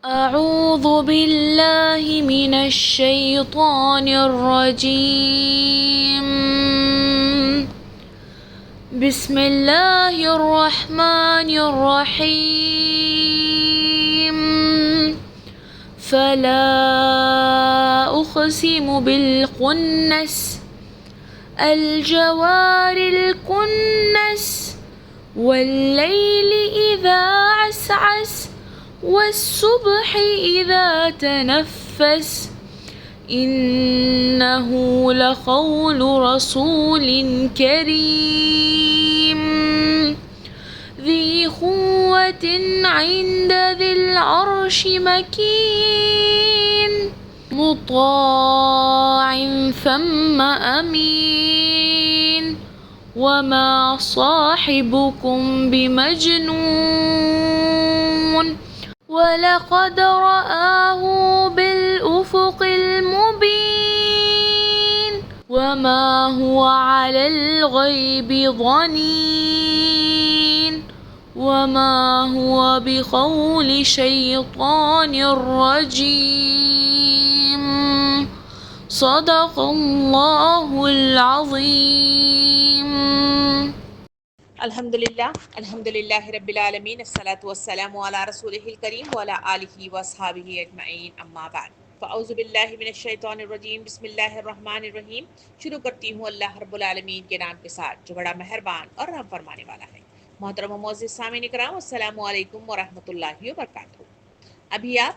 أعوذ بالله من الشيطان الرجيم. بسم الله الرحمن الرحيم. فلا أقسم بالخنس الجوار الكنس والليل إذا عسعس والصبح إذا تنفس إنه لقول رسول كريم ذي قوة عند ذي العرش مكين مطاع ثم أمين وما صاحبكم بمجنون ولقد رآه بالأفق المبين وما هو على الغيب ضنين وما هو بقول شيطان رجيم صدق الله العظيم. الحمدللہ رب العالمین، الصلاۃ والسلام علی رسولہ الکریم وعلی آلہ واصحابہ اجمعین، اما بعد فاعوذ باللہ من الشیطان الرجیم، بسم اللہ الرحمن الرحیم۔ شروع کرتی ہوں اللہ رب العالمین کے نام کے ساتھ جو بڑا مہربان اور رحم فرمانے والا ہے۔ محترم و معزز سامعین کرام، السلام علیکم ورحمۃ اللہ وبرکاتہ۔ ابھی آپ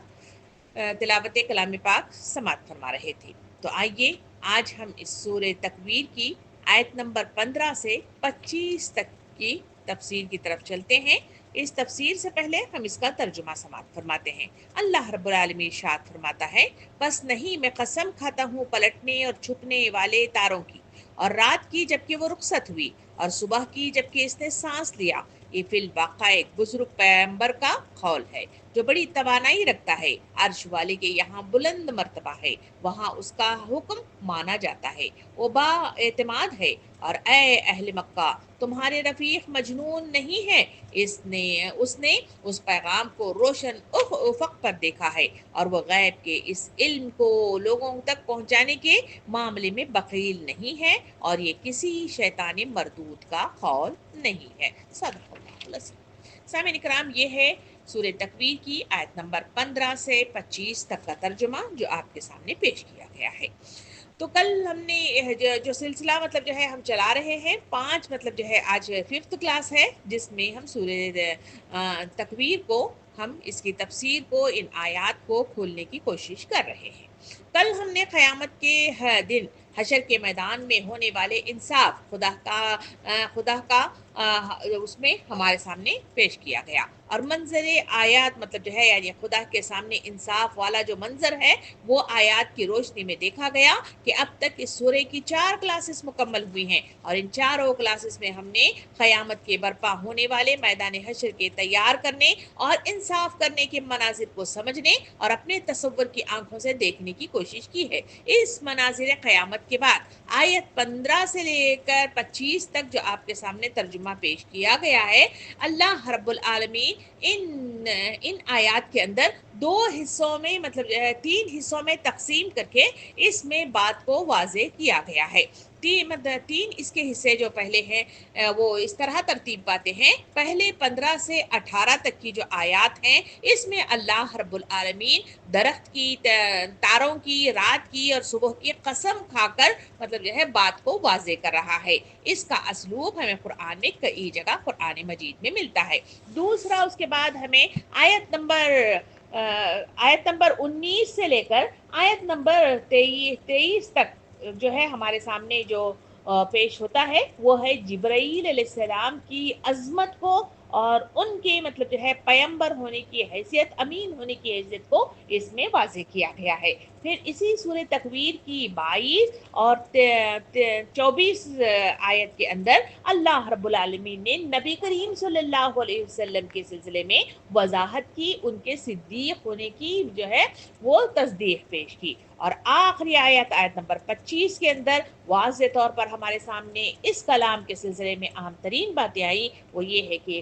تلاوت کلام پاک سماعت فرما رہے تھے، تو آئیے آج ہم اس سورہ تکویر کی آیت نمبر 15 سے 25 تک کی تفسیر کی طرف چلتے ہیں۔ اس تفسیر سے پہلے ہم اس کا ترجمہ سماعت فرماتے ہیں۔ اللہ رب العالمین ارشاد فرماتا ہے، بس نہیں میں قسم کھاتا ہوں پلٹنے اور چھپنے والے تاروں کی، اور رات کی جبکہ وہ رخصت ہوئی، اور صبح کی جبکہ اس نے سانس لیا۔ یہ فی الواقع ایک بزرگ پیغمبر کا قول ہے جو بڑی توانائی رکھتا ہے، عرش والے کے یہاں بلند مرتبہ ہے، وہاں اس کا حکم مانا جاتا ہے، وہ با اعتماد ہے۔ اور اے اہل مکہ، تمہارے رفیق مجنون نہیں ہے، اس نے اس پیغام کو روشن افق پر دیکھا ہے، اور وہ غیب کے اس علم کو لوگوں تک پہنچانے کے معاملے میں بخیل نہیں ہے، اور یہ کسی شیطان مردود کا قول نہیں ہے۔ صدق اللہ العظیم۔ سامعین کرام، یہ ہے سورہ تکویر کی آیت نمبر 15 سے 25 تک کا ترجمہ جو آپ کے سامنے پیش کیا گیا ہے۔ تو کل ہم نے جو سلسلہ جو ہے ہم چلا رہے ہیں 5 جو ہے آج 5th کلاس ہے، جس میں ہم سورہ تکویر کو، ہم اس کی تفسیر کو، ان آیات کو کھولنے کی کوشش کر رہے ہیں۔ کل ہم نے قیامت کے دن حشر کے میدان میں ہونے والے انصاف خدا کا اس میں ہمارے سامنے پیش کیا گیا، اور منظر آیات جو ہے یعنی خدا کے سامنے انصاف والا جو منظر ہے وہ آیات کی روشنی میں دیکھا گیا کہ اب تک اس سورہ کی 4 کلاسز مکمل ہوئی ہیں، اور ان چاروں کلاسز میں ہم نے قیامت کے برپا ہونے والے میدان حشر کے تیار کرنے اور انصاف کرنے کے مناظر کو سمجھنے اور اپنے تصور کی آنکھوں سے دیکھنے کی کوشش کی ہے۔ اس مناظر قیامت کے بعد آیت 15 سے لے کر 25 تک جو آپ کے سامنے ترجمہ پیش کیا گیا ہے، اللہ رب العالمین ان آیات کے اندر 2 حصوں میں 3 حصوں میں تقسیم کر کے اس میں بات کو واضح کیا گیا ہے۔ 3 اس کے حصے جو پہلے ہیں وہ اس طرح ترتیب پاتے ہیں۔ پہلے 15 سے 18 تک کی جو آیات ہیں، اس میں اللہ رب العالمین درخت کی، تاروں کی، رات کی اور صبح کی قسم کھا کر جو ہے بات کو واضح کر رہا ہے۔ اس کا اسلوب ہمیں قرآن میں کئی جگہ قرآن مجید میں ملتا ہے۔ دوسرا، اس کے بعد ہمیں آیت نمبر 19 سے لے کر آیت نمبر 23 تک جو ہے ہمارے سامنے جو پیش ہوتا ہے وہ ہے جبرائیل علیہ السلام کی عظمت کو اور ان کے جو ہے پیمبر ہونے کی حیثیت، امین ہونے کی حیثیت کو اس میں واضح کیا گیا ہے۔ پھر اسی سورہ تکویر کی 22 اور 24 آیت کے اندر اللہ رب العالمین نے نبی کریم صلی اللہ علیہ وسلم کے سلسلے میں وضاحت کی، ان کے صدیق ہونے کی جو ہے وہ تصدیق پیش کی، اور آخری آیت نمبر 25 کے اندر واضح طور پر ہمارے سامنے اس کلام کے سلسلے میں اہم ترین باتیں آئی، وہ یہ ہے کہ یہ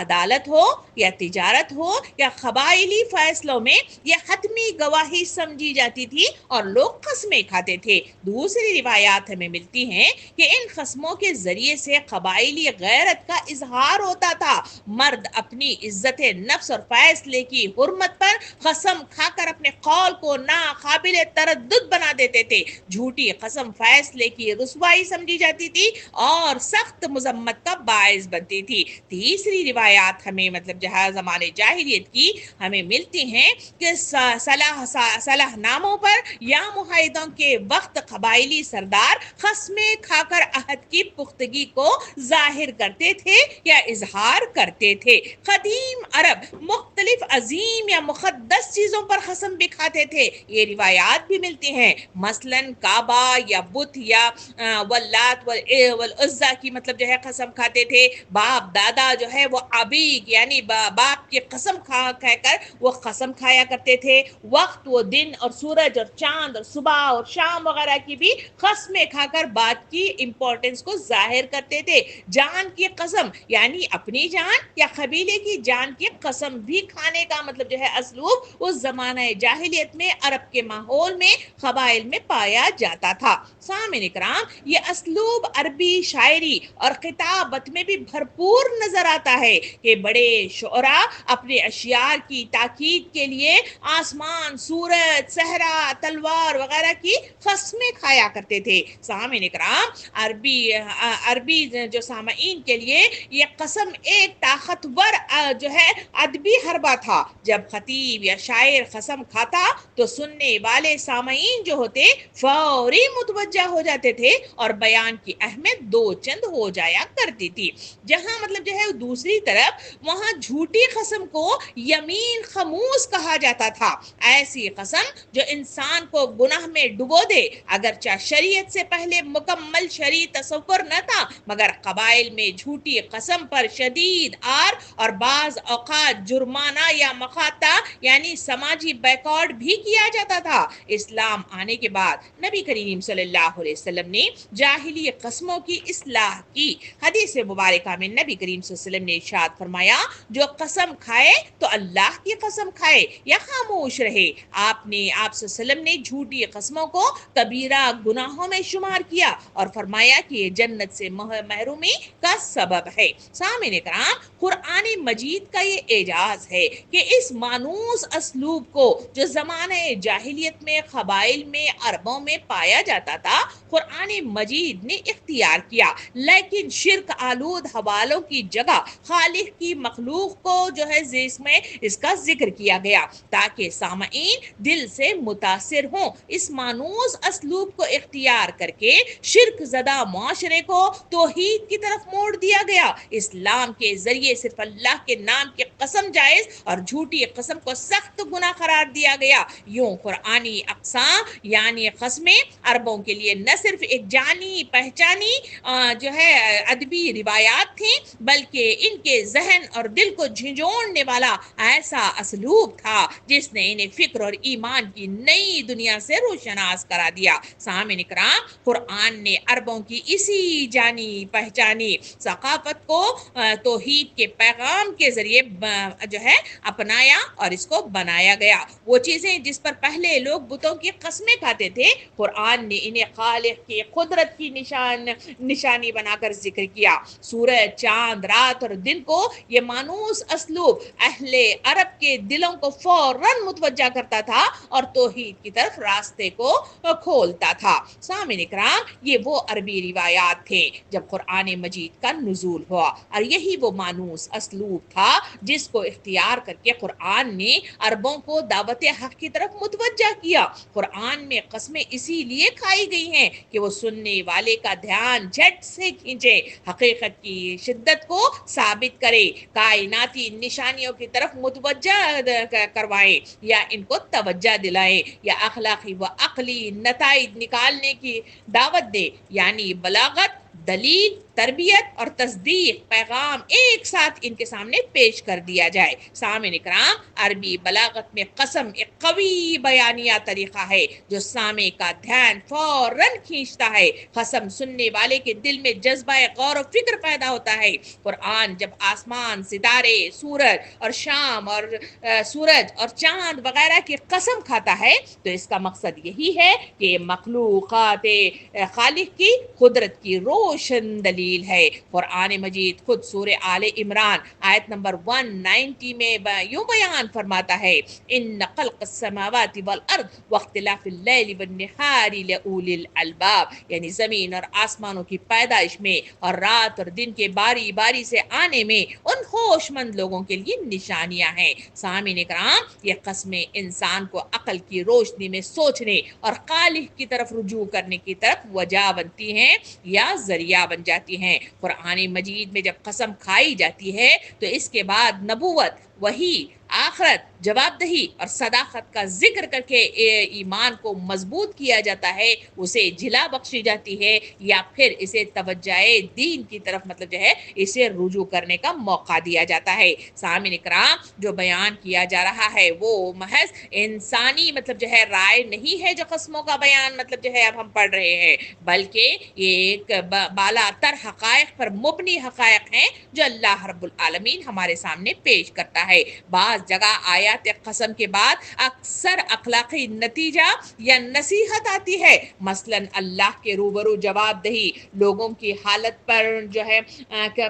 عدالت ہو یا تجارت ہو یا قبائلی فیصلوں میں یہ حتمی گواہی سمجھی جاتی تھی اور لوگ قسمیں کھاتے تھے. دوسری روایات ہمیں ملتی ہیں کہ ان قسموں کے ذریعے سے قبائلی غیرت کا اظہار ہوتا تھا. مرد اپنی عزت نفس اور فیصلے کی حرمت پر قسم کھا کر اپنے قول کو ناقابل تردد بنا دیتے تھے. جھوٹی قسم فیصلے کی رسوائی سمجھی جاتی تھی اور سخت مذمت کا باعث بنتی تھی. تیسری روایات ہمیں جہاں زمانے جاہلیت کی ہمیں ملتی ہیں کہ صلاح ناموں پر یا معاہدوں کے وقت قبائلی سردار قسمیں کھا کر عہد کی پختگی کو ظاہر کرتے تھے یا اظہار کرتے تھے. قدیم عرب مختلف عظیم یا مقدس چیزوں پر قسم بھی کھاتے تھے. یہ روایات بھی ملتی ہیں. مثلا کعبہ یا بت یا واللات والعزیٰ کی قسم کھاتے تھے. باپ دادا وہ عبیق یعنی باپ کی قسم کھا کر وہ قسم کھایا کرتے تھے. وقت و دن اور سورج اور چاند اور صبح اور شام وغیرہ کی بھی قسمیں کھا کر بات کی امپورٹنس کو ظاہر کرتے تھے. جان کی قسم یعنی اپنی جان یا قبیلے کی جان کی قسم بھی کھانے کا اسلوب اس زمانہ جاہلیت میں عرب کے ماحول میں قبائل میں پایا جاتا تھا. سامعین کرام یہ اسلوب عربی شاعری اور خطابت میں بھی بھرپور نظر آتا ہے کہ بڑے شعراء اپنے اشعار کی تاکید کے لیے آسمان، سورج، صحرا، تلوار وغیرہ کی قسمیں کھایا کرتے تھے. سامعین کرام عربی جو سامعین کے لیے یہ قسم ایک طاقتور ادبی حربہ تھا. جب خطیب یا شاعر قسم کھاتا تو سننے والے سامعین جو ہوتے فوری متوجہ ہو جاتے تھے اور بیان کی اہمیت دو چند ہو جایا کرتی تھی. جہاں دوسری طرف وہاں جھوٹی قسم کو یمین خموس کہا جاتا تھا. ایسی قسم جو انسان کو گناہ میں ڈبو دے. اگرچہ شریعت سے پہلے مکمل شرعی تصور نہ تھا مگر قبائل میں جھوٹی قسم پر شدید آر اور بعض اوقات جرمانہ یا مقاطع یعنی سماجی بیکارڈ بھی کیا جاتا تھا. اسلام آنے کے بعد نبی کریم صلی اللہ علیہ وسلم نے جاہلی قسموں کی اصلاح کی. حدیث مبارکہ میں نبی کریم صلی اللہ علیہ وسلم نے ارشاد فرمایا جو قسم کھائے تو اللہ کی قسم کھائے یا خاموش رہے. آپ صلی اللہ علیہ وسلم نے جھوٹی قسموں کو کبیرہ گناہوں میں شمار کیا اور فرمایا کہ یہ جنت سے محرومی کا سبب ہے. سامعین کرام قرآن مجید کا یہ اعجاز ہے کہ اس مانوس اسلوب کو جو زمانہ جاہلیت میں قبائل میں عربوں میں پایا جاتا تھا قرآن مجید نے اختیار کیا. لیکن شرک آلود حوالوں کی جگہ خالق کی مخلوق کو اس کا ذکر کیا گیا تاکہ سامعین دل سے متاثر ہوں. اس مانوس اسلوب کو اختیار کر کے شرک زدہ معاشرے کو توحید کی طرف موڑ دیا گیا. اسلام کے ذریعے صرف اللہ کے نام کی قسم جائز اور جھوٹی قسم کو سخت گناہ قرار دیا گیا. یوں قرآنی اقسام یعنی قسمیں عربوں کے لیے نہ صرف ایک جانی پہچانی ادبی روایات تھیں بلکہ ان کے ذہن اور دل کو جھنجھوڑنے والا ایسا اسلوب تھا جس نے انہیں فکر اور ایمان کی نئی دنیا سے روشناس کرا دیا. سامعین کرام قرآن نے عربوں کی اسی جانی پہچانی ثقافت کو توحید کے پیغام کے ذریعے اپنایا اور اس کو بنایا گیا. وہ چیزیں جس پر پہلے لوگ بتوں کی قسمیں کھاتے تھے قرآن نے انہیں خالق کی قدرت کی نشانی بنا کر ذکر کیا. سورج، چاند، رات اور دن کو یہ مانوس اسلوب اہل عرب کے دلوں کو فوراً متوجہ کرتا تھا اور توحید کی طرف راستے کو کھولتا تھا. سامعین کرام یہ وہ عربی روایات تھے جب قرآن مجید کا نزول ہوا اور یہی وہ مانوس اسلوب تھا جس کو اختیار کر کے قرآن نے عربوں کو دعوت حق کی طرف متوجہ کیا. قرآن میں قسمیں اسی لیے کھائی گئی ہیں کہ وہ سننے والے کا دھیان جھٹ سے کھینچے، حقیقت کی شدت کو ثابت کرے، کائناتی نشانیوں کی طرف متوجہ کروائے یا ان کو توجہ دلائے یا اخلاقی و عقلی نتائج نکالنے کی دعوت دے. یعنی بلاغت دلیل، تربیت اور تصدیق، پیغام ایک ساتھ ان کے سامنے پیش کر دیا جائے۔ سامعین کرام، عربی بلاغت میں قسم ایک قوی بیانیہ طریقہ ہے جو سامع کا دھیان فوراً کھینچتا ہے۔ قسم سننے والے کے دل میں جذبہ غور و فکر پیدا ہوتا ہے۔ قرآن جب آسمان، ستارے، سورج اور چاند وغیرہ کی قسم کھاتا ہے تو اس کا مقصد یہی ہے کہ مخلوقات خالق کی قدرت کی روشن دلیل ہے۔ قرآن مجید خود سورہ آل عمران آیت نمبر 190 میں یوں بیان فرماتا ہے، ان خلق السماوات والارض واختلاف اللیل والنہار لأولی الالباب، یعنی زمین اور آسمانوں کی پیدائش میں اور رات اور دن کے باری باری سے آنے میں ان ہوش مند لوگوں کے لیے نشانیاں ہیں۔ سامعین کرام، یہ قسمیں انسان کو عقل کی روشنی میں سوچنے اور خالق کی طرف رجوع کرنے کی طرف وجہ بنتی ہیں یا ذریعہ بن جاتی ہیں۔ قرآن مجید میں جب قسم کھائی جاتی ہے تو اس کے بعد نبوت، وحی، آخرت، جواب دہی اور صداقت کا ذکر کر کے ایمان کو مضبوط کیا جاتا ہے، اسے جلا بخشی جاتی ہے یا پھر اسے توجہ دین کی طرف اسے رجوع کرنے کا موقع دیا جاتا ہے۔ سامعین کرام، جو بیان کیا جا رہا ہے وہ محض انسانی رائے نہیں ہے جو قسموں کا بیان اب ہم پڑھ رہے ہیں، بلکہ یہ ایک بالا تر حقائق پر مبنی حقائق ہیں جو اللہ رب العالمین ہمارے سامنے پیش کرتا ہے۔ بعض جگہ آیات قسم کے بعد اکثر اخلاقی نتیجہ یا نصیحت آتی ہے، مثلا اللہ کے روبرو جواب دہی، لوگوں کی حالت پر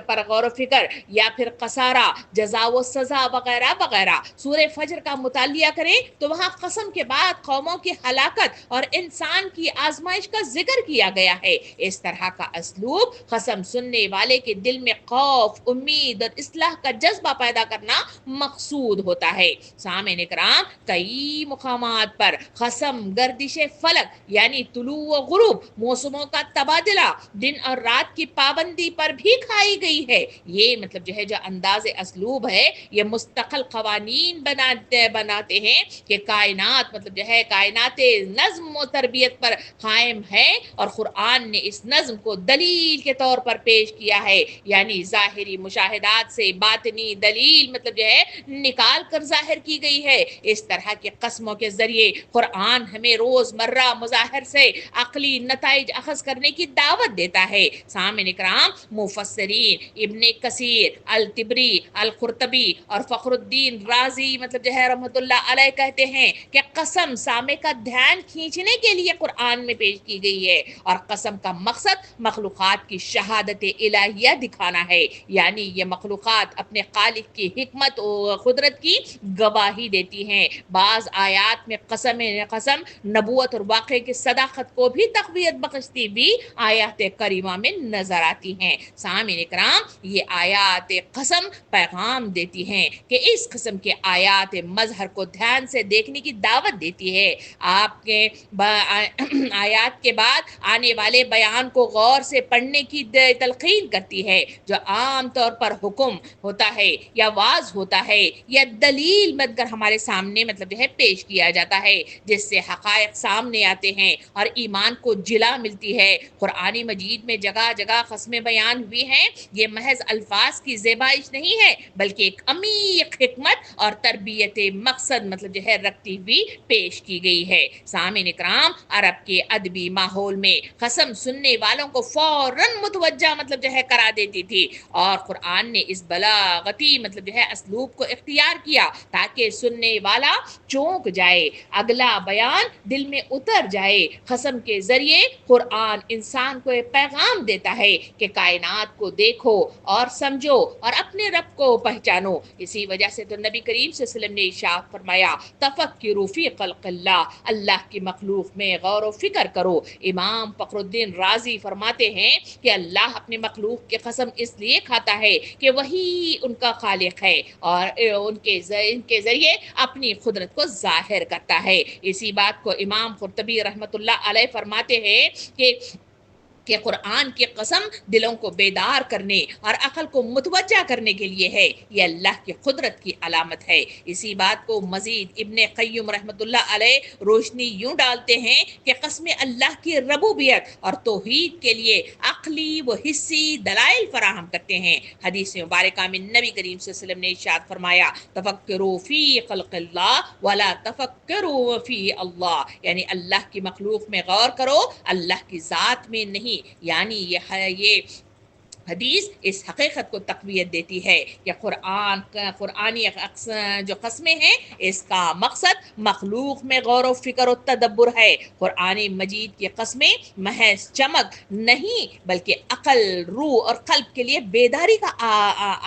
پر غور و فکر، یا پھر قصارہ، جزا و سزا وغیرہ وغیرہ۔ سورہ فجر کا مطالعہ کریں تو وہاں قسم کے بعد قوموں کی ہلاکت اور انسان کی آزمائش کا ذکر کیا گیا ہے۔ اس طرح کا اسلوب قسم سننے والے کے دل میں خوف، امید اور اصلاح کا جذبہ پیدا کرنا مقصود ہوتا ہے۔ سامعین کرام، کئی مقامات پر قسم گردش فلک یعنی طلوع و غروب، موسموں کا تبادلہ، دن اور رات کی پابندی پر بھی کھائی گئی ہے۔ یہ جو انداز اسلوب ہے یہ مستقل قوانین بناتے ہیں کہ کائنات کائنات نظم و تربیت پر قائم ہے، اور قرآن نے اس نظم کو دلیل کے طور پر پیش کیا ہے، یعنی ظاہری مشاہدات سے باطنی دلیل نکال کر ظاہر کی گئی ہے۔ اس طرح کی قسموں کے ذریعے قرآن ہمیں روز مرہ مظاہر سے عقلی نتائج اخذ کرنے کی دعوت دیتا ہے۔ سامعین اکرام، مفسرین ابن کثیر، الطبری، القرطبی اور فخر الدین رازی رحمۃ اللہ علیہ کہتے ہیں کہ قسم سامع کا دھیان کھینچنے کے لیے قرآن میں پیش کی گئی ہے، اور قسم کا مقصد مخلوقات کی شہادت الہیہ دکھانا ہے، یعنی یہ مخلوقات اپنے خالق کی حکمت و قدرت کی گواہی دیتی ہیں۔ بعض آیات میں قسم نبوت اور واقعے کی صداقت کو بھی تقویت بخشتی بھی آیات کریمہ میں نظر آتی ہیں۔ سامعین اکرام، یہ آیات قسم پیغام دیتی ہیں کہ اس قسم کے آیات مظہر کو دھیان سے دیکھنے کی دعوت دیتی ہے۔ آپ کے آیات کے بعد آنے والے بیان کو غور سے پڑھنے کی تلقین کرتی ہے، جو عام طور پر حکم ہوتا ہے یا واز ہوتا ہے یا دلیل مد کر ہمارے سامنے پیش کیا جاتا ہے، جس سے حقائق سامنے آتے ہیں اور ایمان کو جلا ملتی ہے۔ قرآن مجید میں جگہ جگہ قسمیں بیان ہوئی ہیں، یہ محض الفاظ کی زیبائش نہیں ہے بلکہ ایک عمیق حکمت اور تربیت مقصد رکھتی ہوئی پیش کی گئی ہے۔ سامعین اکرام، عرب کے ادبی ماحول میں قسم سننے والوں کو فوراً متوجہ کرا دیتی تھی، اور قرآن نے اس بلاغتی اسلوب کو اختیار کیا تاکہ سننے والا چونک جائے، اگلا بیان دل میں اتر جائے۔ قسم کے ذریعے قرآن انسان کو ایک پیغام دیتا ہے کہ کائنات کو دیکھو اور سمجھو اور اپنے رب کو پہچانو۔ اسی وجہ سے تو نبی کریم صلی اللہ علیہ وسلم نے ارشاد فرمایا، تفکروا فی خلق اللہ، اللہ کی مخلوق میں غور و فکر کرو۔ امام فخر الدین رازی فرماتے ہیں کہ اللہ اپنی مخلوق کی قسم اس لیے کھاتا ہے کہ وہی ان کا خالق ہے اور ان کے ذریعے اپنی قدرت کو ظاہر کرتا ہے۔ اسی بات کو امام قرطبی رحمۃ اللہ علیہ فرماتے ہیں کہ کہ قرآن کی قسم دلوں کو بیدار کرنے اور عقل کو متوجہ کرنے کے لیے ہے، یہ اللہ کی قدرت کی علامت ہے۔ اسی بات کو مزید ابن قیم رحمۃ اللہ علیہ روشنی یوں ڈالتے ہیں کہ قسم اللہ کی ربوبیت اور توحید کے لیے عقلی و حصی دلائل فراہم کرتے ہیں۔ حدیث مبارکہ میں نبی کریم صلی اللہ علیہ وسلم نے ارشاد فرمایا، تفکروا فی خلق اللہ ولا تفکروا فی اللہ، یعنی اللہ کی مخلوق میں غور کرو، اللہ کی ذات میں نہیں۔ یعنی یہ حدیث اس حقیقت کو تقویت دیتی ہے کہ قرآنی جو قسمیں ہیں اس کا مقصد مخلوق میں غور و فکر و تدبر ہے۔ قرآن مجید کی قسمیں محض چمک نہیں بلکہ عقل، روح اور قلب کے لیے بیداری کا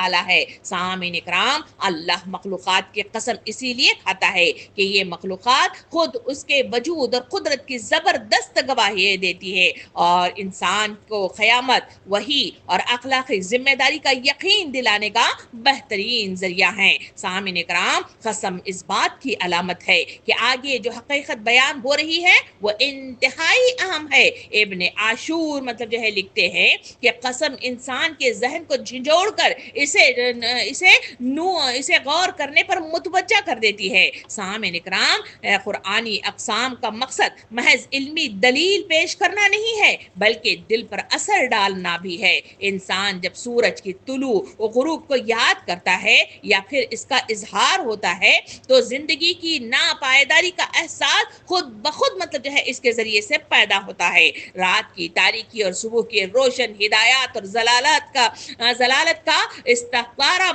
آلہ ہے۔ سامعین اکرام، اللہ مخلوقات کی قسم اسی لیے کھاتا ہے کہ یہ مخلوقات خود اس کے وجود اور قدرت کی زبردست گواہی دیتی ہے اور انسان کو قیامت، وحی اور اخلاقی ذمہ داری کا یقین دلانے کا بہترین ذریعہ ہیں۔ سامعین کرام، قسم اس بات کی علامت ہے کہ آگے جو حقیقت بیان ہو رہی ہے وہ انتہائی اہم ہے۔ ابن عاشور لکھتے ہیں کہ قسم انسان کے ذہن کو جھنجھوڑ کر اسے غور کرنے پر متوجہ کر دیتی ہے۔ سامعین کرام، قرآنی اقسام کا مقصد محض علمی دلیل پیش کرنا نہیں ہے بلکہ دل پر اثر ڈالنا بھی ہے۔ انسان جب سورج کی طلوع و غروب کو یاد کرتا ہے یا پھر اس کا اظہار ہوتا ہے تو زندگی کی ناپائیداری کا احساس خود بخود اس کے ذریعے سے پیدا ہوتا ہے۔ رات کی تاریکی اور صبح کی روشن ہدایات اور ضلالت کا استخارہ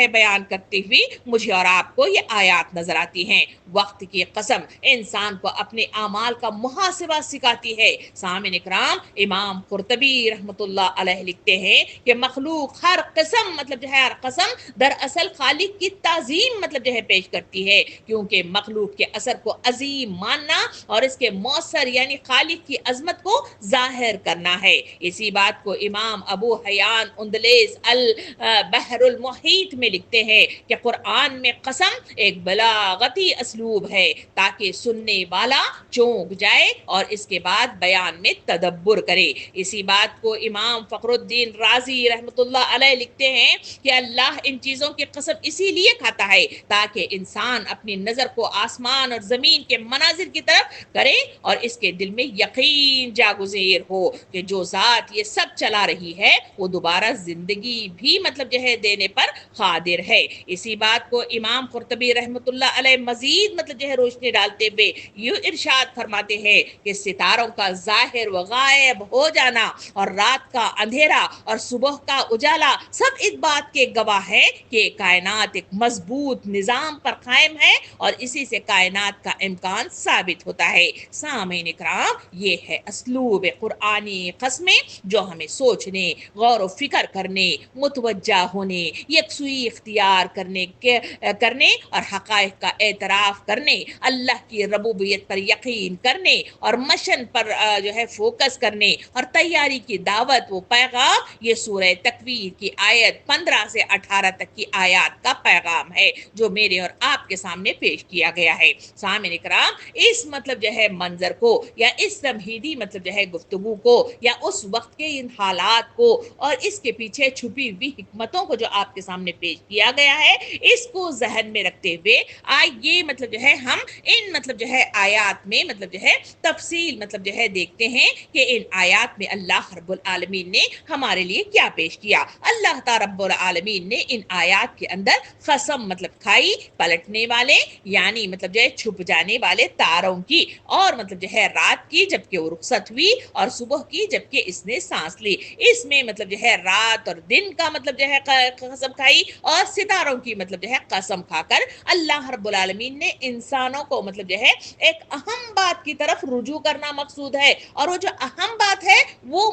بیان کرتے ہوئے مجھے اور آپ کو یہ آیات نظر آتی ہیں۔ وقت کی قسم انسان کو اپنے اعمال کا محاسبہ سکھاتی ہے۔ سامعین اکرام، امام قرطبی رحمۃ اللہ علیہ لکھتے ہیں کہ مخلوق ہر قسم دراصل خالق کی تعظیم پیش کرتی ہے، کیونکہ مخلوق کے اثر کو عظیم ماننا اور اس کے مؤثر یعنی خالق کی عظمت کو ظاہر کرنا ہے۔ اسی بات کو امام ابو حیان اندلیس البحر المحیط میں لکھتے ہیں کہ قرآن میں قسم ایک بلاغتی اسلوب ہے تاکہ سننے والا چونک جائے اور اس کے بعد بیان میں تدبر کرے۔ اسی بات کو امام فخر الدین رازی رحمۃ اللہ علیہ لکھتے ہیں کہ اللہ ان چیزوں کی قسم اسی لیے کھاتا ہے تاکہ انسان اپنی نظر کو آسمان اور زمین کے مناظر کی طرف کرے اور اس کے دل میں یقین جاگزیر ہو کہ جو ذات یہ سب چلا رہی ہے وہ دوبارہ زندگی بھی دینے پر قادر ہے۔ اسی بات کو امام قرطبی رحمۃ اللہ علیہ مزید روشنی ڈالتے ہوئے یوں ارشاد فرماتے ہیں کہ ستاروں کا ظاہر و غائب ہو جانا اور رات کا اندھیرا اور صبح کا اجالا سب اس بات کے گواہ ہے کہ کائنات ایک مضبوط نظام پر قائم ہے اور اسی سے کائنات کا امکان ثابت ہوتا ہے۔ سامعین اکرام، یہ ہے اسلوب قرآنی قسمیں جو ہمیں سوچنے، غور و فکر کرنے، متوجہ ہونے، یکسوئی اختیار کرنے اور حقائق کا اعتراف کرنے، اللہ کی ربوبیت پر یقین کرنے اور مشن پر فوکس کرنے اور تیاری کی دعوت و پیغام، یہ سورہ تکویر کی آیت 15 سے 18 تک کی آیات کا پیغام ہے جو میرے اور آپ کے سامنے پیش کیا گیا ہے۔ سامعین اکرام، اس منظر کو یا اس تمہیدی گفتگو کو یا اس وقت کے ان حالات کو اور اس کے پیچھے چھپی ہوئی حکمتوں کو جو آپ کے سامنے پیش کیا گیا ہے، اس کو ذہن میں رکھتے ہوئے آئیے ہم ان آیات میں تفصیل دیکھتے ہیں کہ ان آیات میں اللہ رب العالمین نے ہمارے لیے کیا پیش کیا۔ اللہ تعالی رب العالمین نے ان آیات کے اندر قسم کھائی پلٹنے والے یعنی چھپ جانے والے تاروں کی اور رات کی جبکہ وہ رخصت ہوئی اور صبح کی جبکہ اس نے سانس لی۔ اس میں رات اور دن کا قسم کھائی اور ستاروں کی قسم کھا کر اللہ رب العالمین نے انسانوں کو ایک اہم بات کی طرف رجوع کرنا مقصود ہے، اور وہ جو اہم بات ہے وہ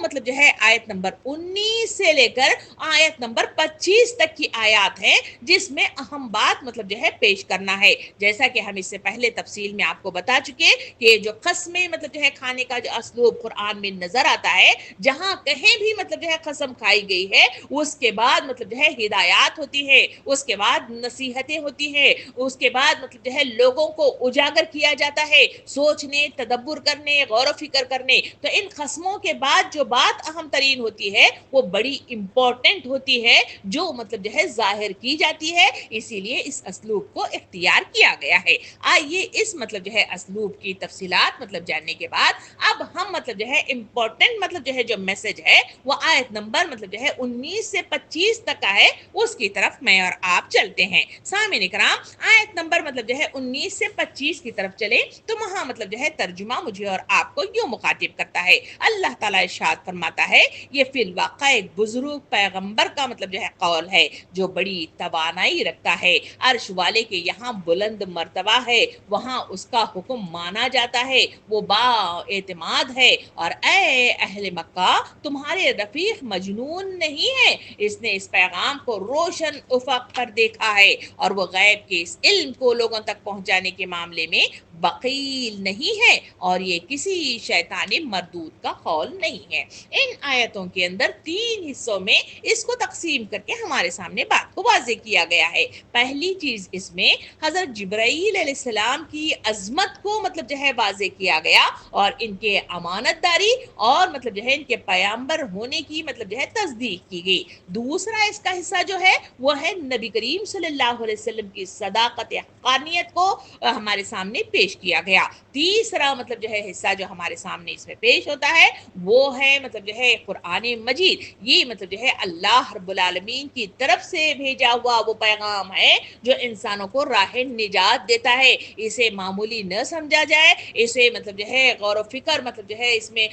آیت نمبر 19 19 سے لے کر آیت نمبر 25 تک کی آیات ہیں جس میں اہم بات مطلب جو ہے پیش کرنا ہے. جیسا کہ ہم اس سے پہلے تفصیل میں آپ کو بتا چکے کہ جو قسمیں مطلب جو ہے کھانے کا جو اسلوب قرآن میں نظر آتا ہے, جہاں کہیں بھی مطلب جو ہے قسم کھائی گئی ہے اس کے بعد مطلب جو ہے ہدایات ہوتی ہے, اس کے بعد نصیحتیں ہوتی ہیں, اس کے بعد مطلب جو ہے لوگوں کو اجاگر کیا جاتا ہے سوچنے, تدبر کرنے, غور و فکر کرنے. تو ان قسموں کے بعد جو بات اہم ترین ہوتی ہے وہ بڑی امپورٹنٹ ہوتی ہے جو مطلب جو ہے ظاہر کی جاتی ہے, اسی لیے اس اسلوب کو اختیار کیا گیا ہے. آئیے اس مطلب جو ہے اسلوب کی تفصیلات مطلب جاننے کے بعد اب ہم مطلب جو ہے امپورٹنٹ مطلب جو ہے جو میسج ہے وہ آیت نمبر مطلب جو ہے 19 سے 25 تک کا ہے, اس کی طرف میں اور آپ چلتے ہیں. سامعین کرام, آیت نمبر مطلب جو ہے 19 سے 25 کی طرف چلیں تو وہاں مطلب جو ہے ترجمہ مجھے اور آپ کو یوں مخاطب کرتا ہے. اللہ تعالیٰ ارشاد فرماتا ہے, یہ فی الواقع ایک بزرگ پیغمبر کا مطلب جو ہے قول ہے جو بڑی توانائی رکھتا ہے. عرش والے کے یہاں بلند مرتبہ ہے, وہاں اس کا حکم مانا جاتا ہے, وہ با اعتماد ہے. اور اے اہل مکہ, تمہارے رفیق مجنون نہیں ہے, اس نے اس پیغام کو روشن افق پر دیکھا ہے اور وہ غیب کے اس علم کو لوگوں تک پہنچانے کے معاملے میں بخیل نہیں ہے, اور یہ کسی شیطان مردود کا قول نہیں ہے. ان آیتوں کے اندر 3 حصوں میں اس کو تقسیم کر کے ہمارے سامنے بات کو واضح کیا گیا ہے. پہلی چیز اس میں حضرت جبرائیل علیہ السلام کی عظمت کو مطلب جو ہے واضح کیا گیا اور ان کے امانت داری اور مطلب جو ہے ان کے پیامبر ہونے کی مطلب جو ہے تصدیق کی گئی. دوسرا اس کا حصہ جو ہے وہ ہے نبی کریم صلی اللہ علیہ وسلم کی صداقت حقانیت کو ہمارے سامنے پیش کیا گیا. تیسرا مطلب جو ہے حصہ جو ہمارے سامنے اس میں پیش ہوتا ہے وہ ہے مطلب جو ہے قرآن مجید. یہ مطلب جو ہے اللہ رب العالمین کی طرف سے بھیجا ہوا وہ پیغام ہے جو انسانوں کو راہ نجات دیتا ہے. اسے معمولی نہ سمجھا جائے, اسے مطلب جو ہے غور و فکر مطلب جو ہے اس میں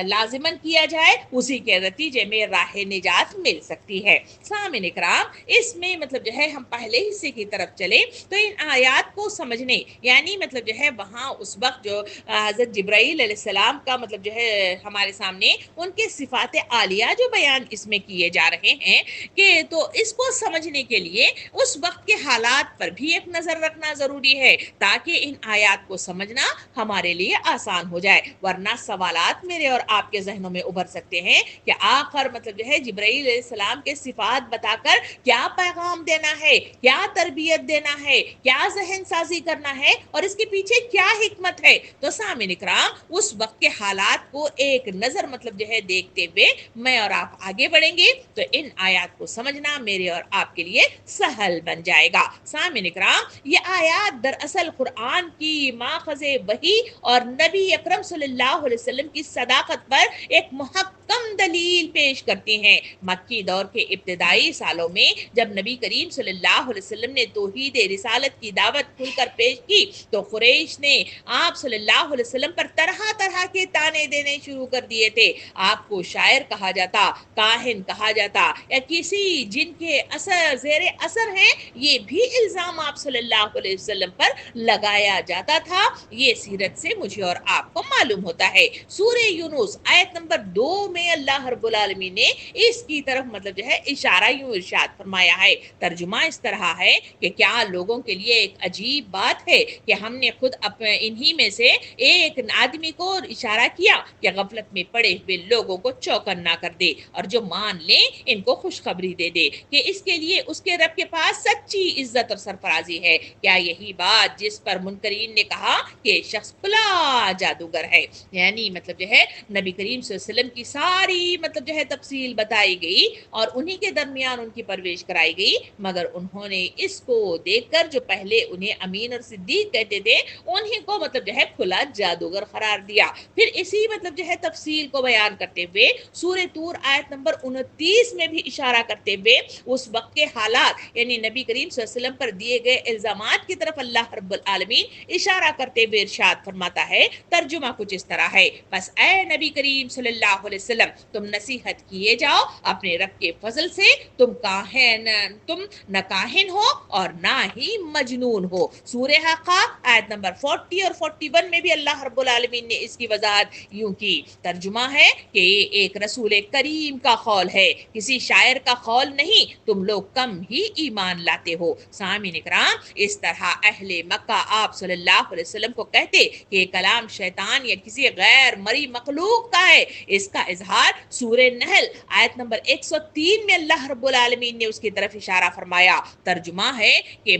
لازمن کیا جائے, اسی کے نتیجے میں راہ نجات مل سکتی ہے. سامعین کرام, اس میں مطلب جو ہے ہم پہلے حصے کی طرف چلیں تو ان آیات کو سمجھنے یعنی مطلب جو ہے وہاں اس وقت جو حضرت جبرائیل علیہ السلام کا مطلب جو ہے ہمارے سامنے ان کے صفات عالیہ جو بیان اس میں کیے جا رہے ہیں کہ تو اس کو سمجھنے کے لیے اس وقت کے حالات پر بھی ایک نظر رکھنا ضروری ہے تاکہ ان آیات کو سمجھنا ہمارے لیے آسان ہو جائے. ورنہ سوالات میرے اور آپ کے ذہنوں میں ابھر سکتے ہیں کہ آخر مطلب جو ہے جبرائیل علیہ السلام کے صفات بتا کر کیا پیغام دینا ہے, کیا تربیت دینا ہے, کیا ذہن سازی کرنا ہے اور اس کے پیچھے کیا حکمت ہے. تو سامعین کرام, اس وقت کے حالات کو ایک نظر مطلب جو ہے دیکھتے ہوئے میں اور آپ آگے بڑھیں گے تو ان آیات کو سمجھنا میرے اور آپ کے لیے سہل بن جائے گا. سامعین کرام, یہ آیات دراصل قرآن کی ماخذ وحی اور نبی اکرم صلی اللہ علیہ وسلم کی صداقت پر ایک محکم دلیل پیش کرتی ہیں. مکی دور کے ابتدائی سالوں میں جب نبی کریم صلی اللہ علیہ وسلم نے توحید رسالت کی دعوت کھل کر پیش کی تو قریش نے آپ صلی اللہ علیہ وسلم پر طرح طرح کے تانے دینے شروع کر دیے تھے. آپ کو شاعر کہا جاتا, کاہن کہا جاتا یا کسی جن کے اثر زیر اثر ہیں, یہ بھی الزام آپ صلی اللہ علیہ وسلم پر لگایا جاتا تھا. یہ سیرت سے مجھے اور آپ کو معلوم ہوتا ہے. سورہ یونس آیت نمبر 2 میں اللہ رب العالمین نے اس کی طرف مطلب جو ہے اشارہ یوں ارشاد فرمایا ہے. ترجمہ اس طرح ہے کہ کیا لوگوں کے لیے ایک عجیب بات ہے کہ ہم نے خود انہی میں سے ایک آدمی کو اشارہ کیا کہ غفلت میں پڑے ہوئے لوگوں کو چوکنا کر دے اور جو مان لیں ان کو خوشخبری دے دے کہ اس کے لیے اس کے رب کے پاس سچی عزت اور سرفرازی ہے. کیا یہی بات جس پر منکرین نے کہا کہ شخص کھلا جادوگر ہے. یعنی مطلب جو ہے نبی کریم صلی اللہ علیہ وسلم کی ساری مطلب جو ہے تفصیل بتائی گئی اور انہی کے درمیان ان کی پرویش کرائی گئی, مگر انہوں نے اس کو دیکھ کر جو پہلے انہیں امین اور صدیق کہتے تھے انہی کو مطلب جو ہے کھلا جادوگر قرار دیا. پھر اسی مطلب جو ہے تفصیل کو بیان کرتے ہوئے سورہ طور آیت نمبر 29 میں بھی اشارہ کرتے ہوئے اس وقت کے حالات یعنی نبی کریم صلی اللہ علیہ وسلم پر دیے گئے الزامات کی طرف اللہ رب العالمین اشارہ کرتے ہوئے ارشاد فرماتا ہے. ترجمہ کچھ اس طرح ہے, بس اے نبی کریم صلی اللہ علیہ وسلم تم نصیحت کیے جاؤ اپنے رب کے فضل سے, تم نہ کاہن ہو اور نہ ہی مجنون ہو. سورہ حقہ آیت نمبر 40 اور 41 میں بھی اللہ رب العالمین نے اس کی وضاحت یوں کی. ترجمہ ہے کہ یہ ایک رسول کریم کا قول ہے، کسی شاعر کا قول نہیں، تم لوگ کم ہی ایمان لاتے ہو. سامعین اکرام، اس طرح اہل مکہ آپ صلی اللہ علیہ وسلم کو کہتے کہ یہ کلام شیطان یا کسی غیر مری مخلوق کا ہے. اس کا اظہار سورہ نحل آیت نمبر 103 میں اللہ رب العالمین نے اس کی طرف اشارہ فرمایا. ترجمہ ہے کہ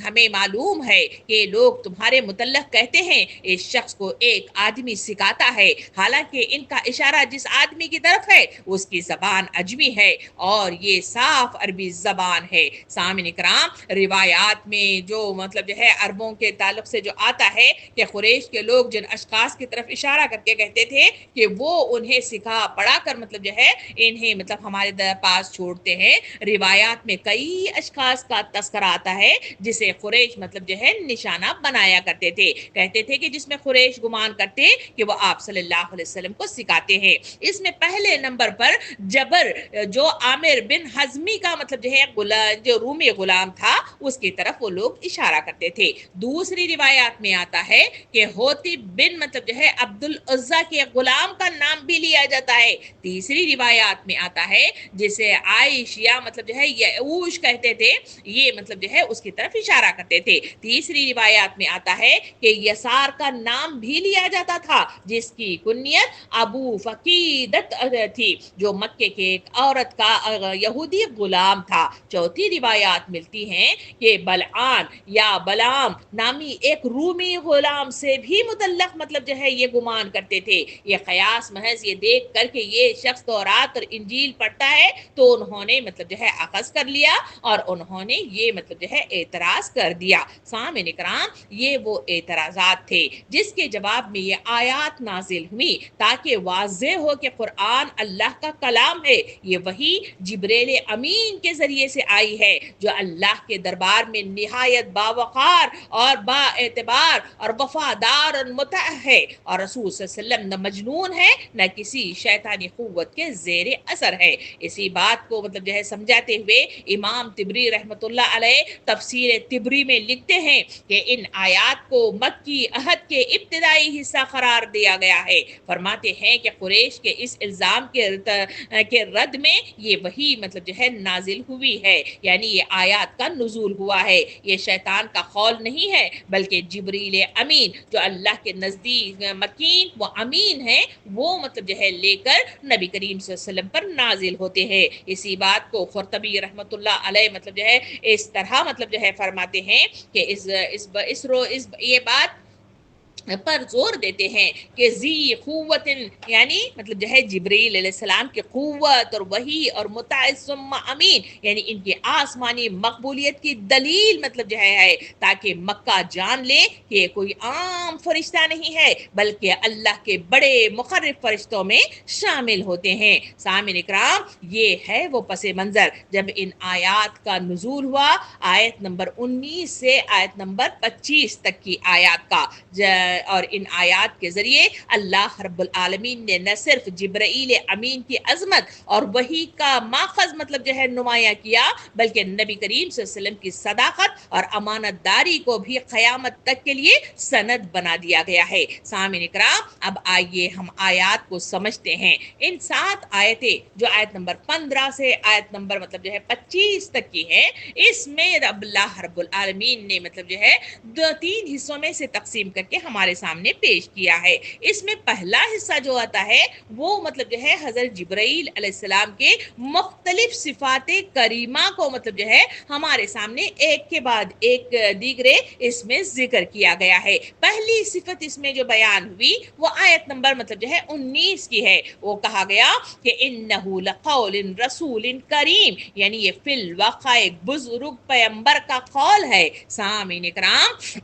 ہمیں معلوم ہے کہ لوگ تمہارے متعلق کہتے ہیں اس شخص کو ایک آدمی سکھاتا ہے، حالانکہ ان کا اشارہ جس آدمی کی طرف ہے اس کی زبان عجمی ہے اور یہ صاف عربی زبان ہے. سامعین کرام، روایات میں جو مطلب جو ہے عربوں کے تعلق سے جو آتا ہے کہ قریش کے لوگ جن اشخاص کی طرف اشارہ کر کے کہتے تھے کہ وہ انہیں سکھا پڑھا کر مطلب جو ہے انہیں مطلب ہمارے پاس چھوڑتے ہیں، روایات میں کئی اشخاص کا تذکرہ آتا ہے جسے قریش مطلب جو ہے نشانہ بنایا کرتے تھے. کہتے تھے کہ جس میں قریش گمان کرتے کہ وہ آپ صلی اللہ علیہ وسلم کو سکھاتے ہیں. اس میں پہلے نمبر پر جبر جو عامر بن حزمی کا مطلب جو ہے جو رومی غلام تھا اس کی طرف وہ لوگ اشارہ کرتے تھے. دوسری روایات میں آتا ہے کہ ہوتی بن مطلب جو ہے عبد العزا کے غلام کا نام بھی لیا جاتا ہے. تیسری روایات میں آتا ہے جسے عائش یا مطلب جو ہے یعوش کہتے تھے، یہ مطلب جو ہے اس کی طرف اشارہ کرتے تھے. تیسری روایات میں آتا ہے کہ یسار کا نام بھی لیا جاتا تھا جس کی کنیت ابو فقیدت تھی جو مکے کے ایک عورت کا یہودی غلام تھا. چوتھی روایات ملتی ہیں کہ بلعان یا بلام نامی ایک رومی غلام سے بھی متعلق مطلب جو ہے یہ گمان کرتے تھے. یہ قیاس محض یہ دیکھ کر کہ یہ شخص تورات اور انجیل پڑھتا ہے تو انہوں نے مطلب جو ہے اخذ کر لیا اور انہوں نے یہ مطلب جو ہے اعتراض کر دیا. سامعین کرام، یہ وہ اعتراضات تھے جس کے جواب میں یہ آیات نازل ہوئی تاکہ واضح ہو کہ قرآن اللہ کا کلام ہے. یہ وہی جبریل امین کے ذریعے سے آئی ہے جو اللہ کے دربار میں نہایت باوقار اور با اعتبار اور وفادار اور مطیع ہے، اور رسول صلی اللہ علیہ وسلم نہ مجنون ہے نہ کسی شیطانی قوت کے زیر اثر ہے. اسی بات کو مطلب جو ہے سمجھاتے ہوئے امام طبری رحمۃ اللہ علیہ تفسیر طبری میں لکھتے ہیں کہ ان آیات کو مکی عہد کے ابتدائی حصہ قرار دیا گیا ہے. فرماتے ہیں کہ قریش کے اس الزام کے رد میں یہ وہی مطلب جو ہے نازل ہوئی ہے، یعنی یہ آیات کا نزول ہوا ہے. یہ شیطان کا قول نہیں ہے بلکہ جبریل امین جو اللہ کے نزدیک مکین و امین ہے وہ مطلب جو ہے لے کر نبی کریم صلی اللہ علیہ وسلم پر نازل ہوتے ہیں. اسی بات کو قرطبی رحمۃ اللہ علیہ مطلب جو ہے اس طرح مطلب جو ہے فرماتے ہیں کہ یہ بات پر زور دیتے ہیں کہ ذی قوت یعنی مطلب جو ہے جبریل علیہ السلام کی قوت اور وحی اور متعز ثم امین یعنی ان کی آسمانی مقبولیت کی دلیل مطلب جو ہے تاکہ مکہ جان لے کہ کوئی عام فرشتہ نہیں ہے بلکہ اللہ کے بڑے مقرب فرشتوں میں شامل ہوتے ہیں. سامعین اکرام، یہ ہے وہ پس منظر جب ان آیات کا نزول ہوا، آیت نمبر 19 سے آیت نمبر 25 تک کی آیات کا. اور ان آیات کے ذریعے اللہ رب العالمین نے نہ صرف جبرائیل امین کی عظمت اور وحی کا ماخذ مطلب جو ہے نمایاں کیا بلکہ نبی کریم صلی اللہ علیہ وسلم کی صداقت اور امانت داری کو بھی قیامت تک کے لیے سند بنا دیا گیا ہے. سامعین اکرام، اب آئیے ہم آیات کو سمجھتے ہیں. ان 7 آیتیں جو آیت نمبر 15 سے آیت نمبر مطلب جو ہے 25 تک کی ہے، اس میں اللہ رب العالمین نے مطلب جو ہے 3 حصوں میں سے تقسیم کر کے ہمارے سامنے پیش کیا ہے. اس میں پہلا حصہ جو آتا ہے وہ مطلب جو ہے حضرت جبرائیل علیہ السلام کے مختلف صفات کریمہ کو مطلب جو ہے ہمارے سامنے ایک کے بعد ایک دیگرے اس میں ذکر کیا گیا ہے. پہلی صفت اس میں جو بیان ہوئی وہ آیت نمبر مطلب جو ہے 19 کی ہے. وہ کہا گیا کہ انہو لقول رسول کریم، یعنی یہ فی الواقع ایک بزرگ پیغمبر کا قول ہے. سامعین کرام،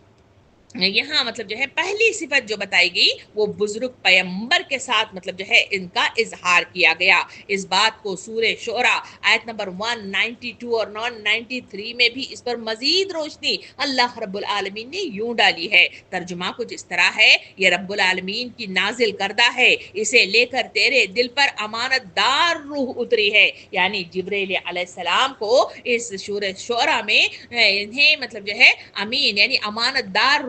یہاں مطلب جو ہے پہلی صفت جو بتائی گئی وہ بزرگ پیغمبر کے ساتھ مطلب جو ہے ان کا اظہار کیا گیا. اس بات کو سورہ شعراء آیت نمبر 192 اور 193 میں بھی اس پر مزید روشنی اللہ رب العالمین نے یوں ڈالی ہے. ترجمہ کچھ اس طرح ہے، یہ رب العالمین کی نازل کردہ ہے، اسے لے کر تیرے دل پر امانت دار روح اتری ہے. یعنی جبریل علیہ السلام کو اس سورہ شعراء میں انہیں مطلب جو ہے امین یعنی امانت دار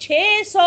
600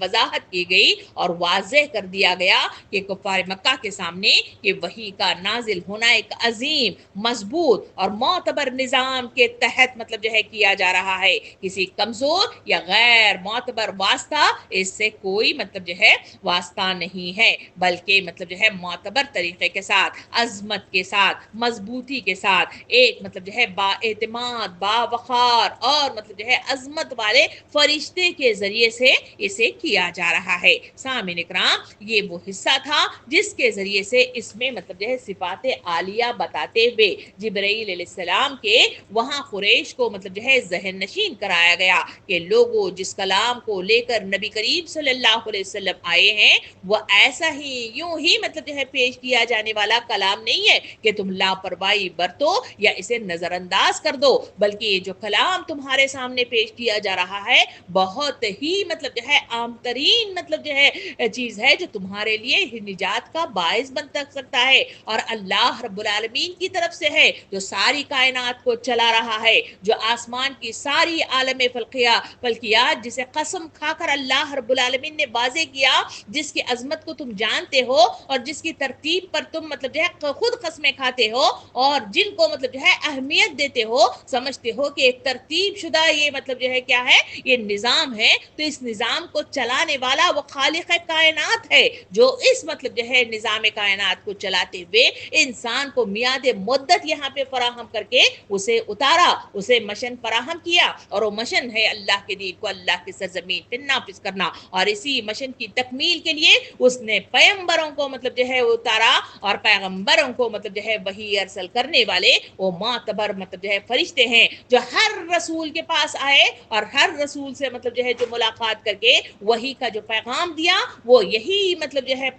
وضاحت کی گئی اور واضح کر دیا گیا کہ کفار مکہ کے سامنے یہ وحی کا نازل ہونا ایک عظیم مضبوط اور معتبر نظام کے تحت مطلب جو ہے کیا جا رہا ہے. کسی کمزور یا غیر معتبر واسطہ اس سے کوئی مطلب جو ہے واسطہ نہیں ہے، بلکہ مطلب جو ہے معتبر طریقے کے ساتھ، عظمت کے ساتھ، مضبوطی کے ساتھ، ایک مطلب جو ہے با اعتماد، با وقار اور مطلب جو ہے عظمت والے فرشتے کے ذریعے سے اسے کیا جا رہا ہے. سامعین اکرام، یہ وہ حصہ تھا جس کے ذریعے سے اس میں مطلب جو ہے صفات عالیہ بتاتے ہوئے جبرائیل علیہ السلام کے وہاں قریش کو مطلب جو ہے ذہن نشین کرایا گیا کہ لوگوں جس کلام کو لے کر نبی کریم صلی اللہ علیہ وسلم آئے ہیں وہ ایسا ہی یوں ہی مطلب جو ہے پیش کیا جانے والا کلام نہیں ہے کہ تم لاپرواہی برتو یا اسے نظر انداز کر دو، بلکہ یہ جو کلام تمہارے سامنے پیش کیا جا رہا ہے بہت ہی مطلب جو ہے عام ترین مطلب جو ہے چیز ہے جو تمہارے لیے نجات کا باعث بن سکتا ہے، اور اللہ رب العالمین کی طرف سے ہے جو ساری کائنات کو چلا رہا ہے، جو آسمان کی ساری عالم فلکیات جسے قسم کھا کر اللہ رب العالمین نے واضح کیا، جس کی عظمت کو تم جانتے ہو اور جس کی ترتیب پر تم مطلب جو ہے خود قسمیں کھاتے ہو اور جن کو مطلب جو ہے اہمیت دیتے ہو، سمجھتے ہو کہ ایک ترتیب شدہ یہ مطلب جو ہے کیا ہے، یہ نظام ہے، تو اس نظام کو چلانے والا وہ خالق کائنات ہے جو اس مطلب جو ہے نظام کائنات کو چلاتے ہوئے انسان کو میعاد مدت یہاں پہ فراہم کر کے اسے اتارا، اسے مشن فراہم کیا، اور وہ مشن ہے اللہ کے دین کو اللہ کی سرزمین پہ نافذ کرنا، اور اسی مشن کی تکمیل کے لیے اس نے پیغمبروں کو مطلب جو ہے اتارا، اور پیغمبروں کو مطلب جو ہے وحی ارسل کرنے والے وہ معتبر مطلب جو ہے فرشتے ہیں جو ہر رسول کے پاس آئے اور ہر رسول سے مطلب جو ہے جو ملاقات کر کے وحی کا جو پیغام دیا وہ یہی مطلب جو ہے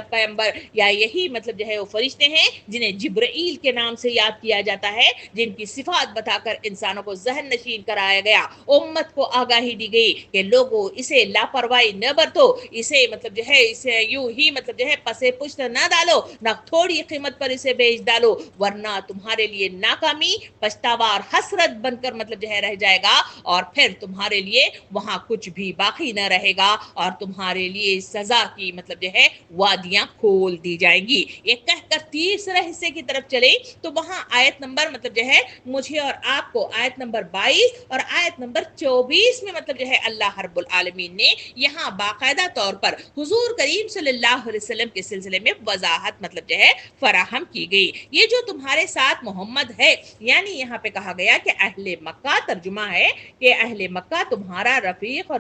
پیغمبر یا یہی مطلب جو ہے وہ فرشتے ہیں جنہیں جبرائیل کے نام سے یاد کیا جاتا ہے، جن کی صفات بتا کر انسانوں کو ذہن نشین کرایا گیا، امت کو آگاہی دی گئی کہ لوگوں اسے لاپرواہی نہ برتو، اسے مطلب جو ہے اسے یوں ہی مطلب جو ہے پسے پشت نہ ڈالو، نہ تھوڑی قیمت پر اسے بیچ ڈالو، ورنہ تمہارے لیے ناکامی، پچھتاوا اور حسرت بن کر مطلب جو ہے رہ جائے گا، اور پھر تمہارے لیے وہاں کچھ بھی باقی نہ رہے گا، اور تمہارے لیے سزا کی مطلب جو ہے وادیاں کھول دی جائیں گی. یہ کہہ کر تیسرے حصے کی طرف چلے تو وہاں آیت نمبر مطلب جو ہے مجھے اور آپ کو آیت نمبر 22 اور آیت نمبر 24 میں مطلب جو ہے اللہ رب العالمین نے یہاں باقاعدہ طور پر حضور کریم صلی اللہ علیہ وسلم کے سلسلے میں وضاحت مطلب جو ہے فراہم کی گئی. یہ جو تمہارے ساتھ محمد ہے، یعنی یہاں پہ کہا گیا کہ اہل مکہ، ترجمہ ہے کہ اہل مکہ تمہارا رفیق اور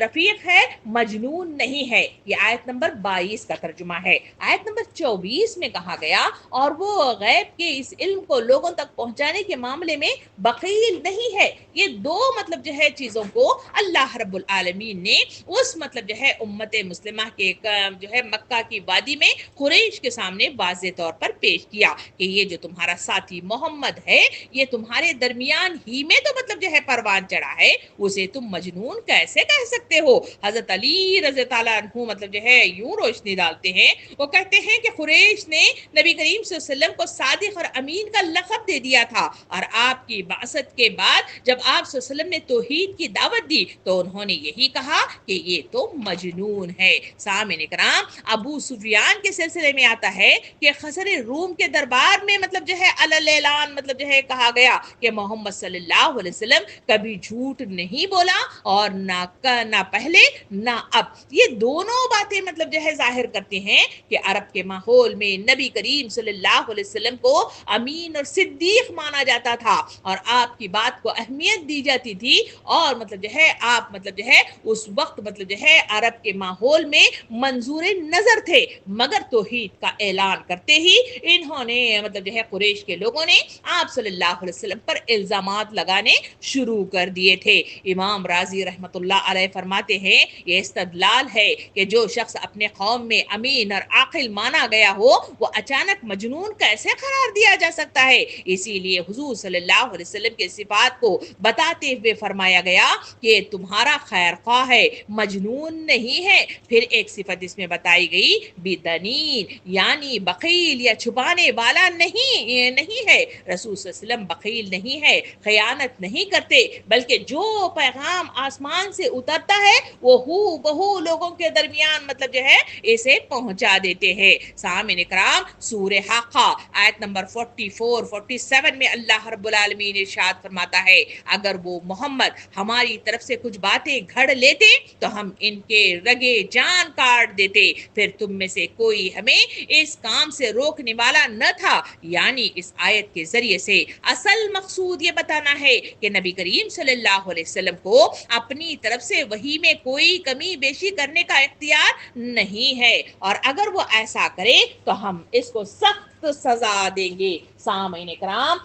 رفیق ہے، مجنون نہیں ہے. یہ آیت نمبر 22 کا ترجمہ ہے. آیت نمبر 24 میں کہا گیا اور وہ غیب کے اس علم کو لوگوں تک پہنچانے کے معاملے میں بخیل نہیں ہے. یہ دو مطلب جو ہے چیزوں کو اللہ رب العالمین نے اس مطلب جو ہے امت مسلمہ کے جو ہے مکہ کی وادی میں قریش کے سامنے واضح طور پر پیش کیا کہ یہ جو تمہارا ساتھی محمد ہے یہ تمہارے درمیان ہی میں تو مطلب جو ہے پروان چڑھا ہے، اسے تم مجنون کیسے کہہ سکتے ہو. حضرت علی رضی اللہ عنہ مطلب جو ہے یوں روشنی ڈالتے ہیں، وہ کہتے ہیں کہ قریش نے نبی کریم صلی اللہ علیہ وسلم کو صادق اور امین کا لقب دے دیا تھا، اور آپ کی بعثت کے بعد جب آپ صلی اللہ علیہ وسلم نے توحید کی دعوت دی تو انہوں نے یہی کہا کہ یہ تو مجنون ہے. سامعین اکرام، ابو سفیان کے سلسلے میں آتا ہے کہ خسر روم کے دربار میں مطلب جو ہے علل اعلان مطلب جو ہے کہا گیا کہ محمد صلی اللہ علیہ وسلم کبھی جھوٹ نہیں بولا، اور نہ پہلے نہ اب. یہ دونوں باتیں مطلب جو ہے ظاہر کرتے ہیں کہ عرب کے ماحول میں نبی کریم صلی اللہ علیہ وسلم کو امین اور صدیق مانا جاتا تھا، اور آپ کی بات کو اہمیت دی جاتی تھی، اور مطلب جو ہے آپ مطلب جو ہے اس وقت مطلب جو ہے عرب کے ماحول میں منظور نظر تھے، مگر توحید کا اعلان کرتے ہی انہوں نے مطلب جو ہے قریش کے لوگوں نے آپ صلی اللہ علیہ وسلم پر الزامات لگانے شروع کر دیے تھے. امام راضی رحمۃ اللہ علیہ فرماتے ہیں یہ استدلال ہے کہ جو شخص اپنے قوم میں امین اور عاقل مانا گیا ہو وہ اچانک مجنون کیسے قرار دیا جا سکتا ہے. اسی لیے حضور صلی اللہ علیہ وسلم کے صفات کو بتاتے ہوئے فرمایا گیا کہ تمہارا خیر خواہ ہے، مجنون نہیں ہے. پھر ایک صفت اس میں بتائی گئی بدنین، یعنی بخیل یا چھپانے والا نہیں ہے. رسول صلی اللہ علیہ وسلم بخیل نہیں ہے، خیانت نہیں کرتے، بلکہ جو پیغام آسمان آسمان سے اترتا ہے وہ ہو بہو لوگوں کے درمیان مطلب جو ہے اسے پہنچا دیتے ہیں۔ سامعین اکرام، سورہ حاقہ آیت نمبر 44 47 میں اللہ رب العالمین ارشاد فرماتا ہے اگر وہ محمد ہماری طرف سے کچھ باتیں گھڑ لیتے تو ہم ان کے رگے جان کاٹ دیتے، پھر تم میں سے کوئی ہمیں اس کام سے روکنے والا نہ تھا۔ یعنی اس آیت کے ذریعے سے اصل مقصود یہ بتانا ہے کہ نبی کریم صلی اللہ علیہ وسلم کو اپنی طرف سے وحی میں کوئی کمی بیشی کرنے کا اختیار نہیں ہے، اور اگر وہ ایسا کرے تو ہم اس کو سخت سزا دیں گے۔ سامعین کرام،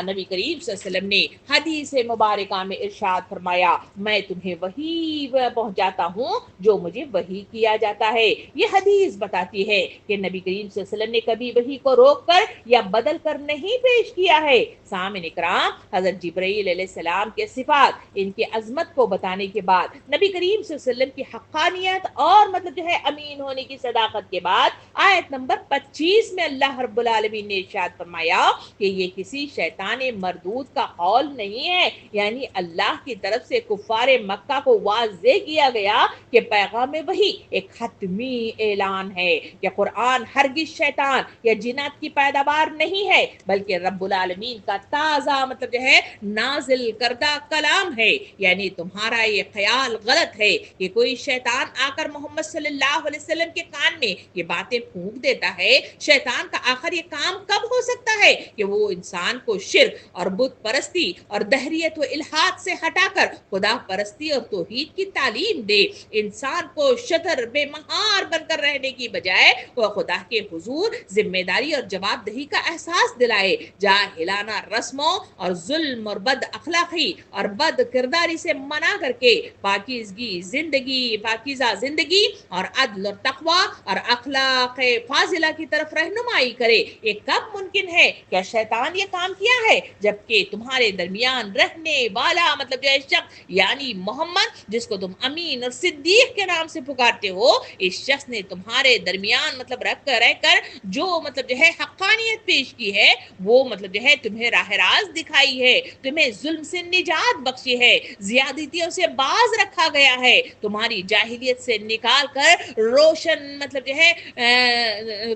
نبی کریم صلی اللہ علیہ وسلم نے حدیث مبارکہ میں ارشاد فرمایا میں تمہیں وحی پہنچاتا ہوں جو مجھے وحی کیا جاتا ہے۔ یہ حدیث بتاتی ہے کہ نبی کریم صلی اللہ علیہ وسلم نے کبھی وحی کو روک کر یا بدل کر نہیں پیش کیا ہے۔ سامعین کرام، حضرت جبرائیل علیہ السلام کے صفات، ان کی عظمت کو بتانے کے بعد، نبی کریم صلی اللہ علیہ وسلم کی حقانیت اور مطلب جو ہے امین ہونے کی صداقت کے بعد آیت نمبر 25 میں اللہ رب العالمین نے ارشاد فرمایا کہ یہ کسی شیطان مردود کا قول نہیں ہے، یعنی اللہ کی طرف سے کفار مکہ کو واضح کیا گیا کہ پیغام وحی ایک حتمی اعلان ہے کہ قرآن ہرگز شیطان یا جنات کی پیداوار نہیں ہے بلکہ رب العالمین کا تازہ مطلب جو ہے نازل کردہ کلام ہے۔ یعنی تمہارا یہ خیال غلط ہے کہ کوئی شیطان آ کر محمد صلی اللہ علیہ وسلم کے کان میں یہ باتیں پھونک دیتا ہے۔ شیطان کا آخر یہ کام کب ہو سکتا ہے کہ وہ انسان کو شرک اور بت پرستی اور دہریت و الحاد سے ہٹا کر خدا پرستی اور توحید کی تعلیم دے، انسان کو شتر بے مہار بن کر رہنے کی بجائے وہ خدا کے حضور ذمہ داری اور جواب دہی کا احساس دلائے، جاہلانہ رسموں اور ظلم اور بد اخلاقی اور بد کرداری سے منع کر کے پاکیزہ زندگی اور عدل اور تقوی اور اخلاق فاضلہ کی طرف رہنمائی کرے۔ یہ کب ممکن ہے؟ کیا شیطان یہ کام کیا ہے جبکہ تمہارے درمیان رہنے والا مطلب جو ہے شخص یعنی محمد جس کو تم امین اور صدیق کے نام سے پکارتے ہو، اس شخص نے تمہارے درمیان مطلب رہ کر جو مطلب جو ہے حقانیت پیش کی ہے وہ مطلب جو ہے تمہیں راہ راست دکھائی ہے، تمہیں ظلم سے نجات بخشی ہے، زیادتیوں سے باز رکھا گیا ہے، تمہاری جاہلیت سے نکال کر روشن مطلب جو ہے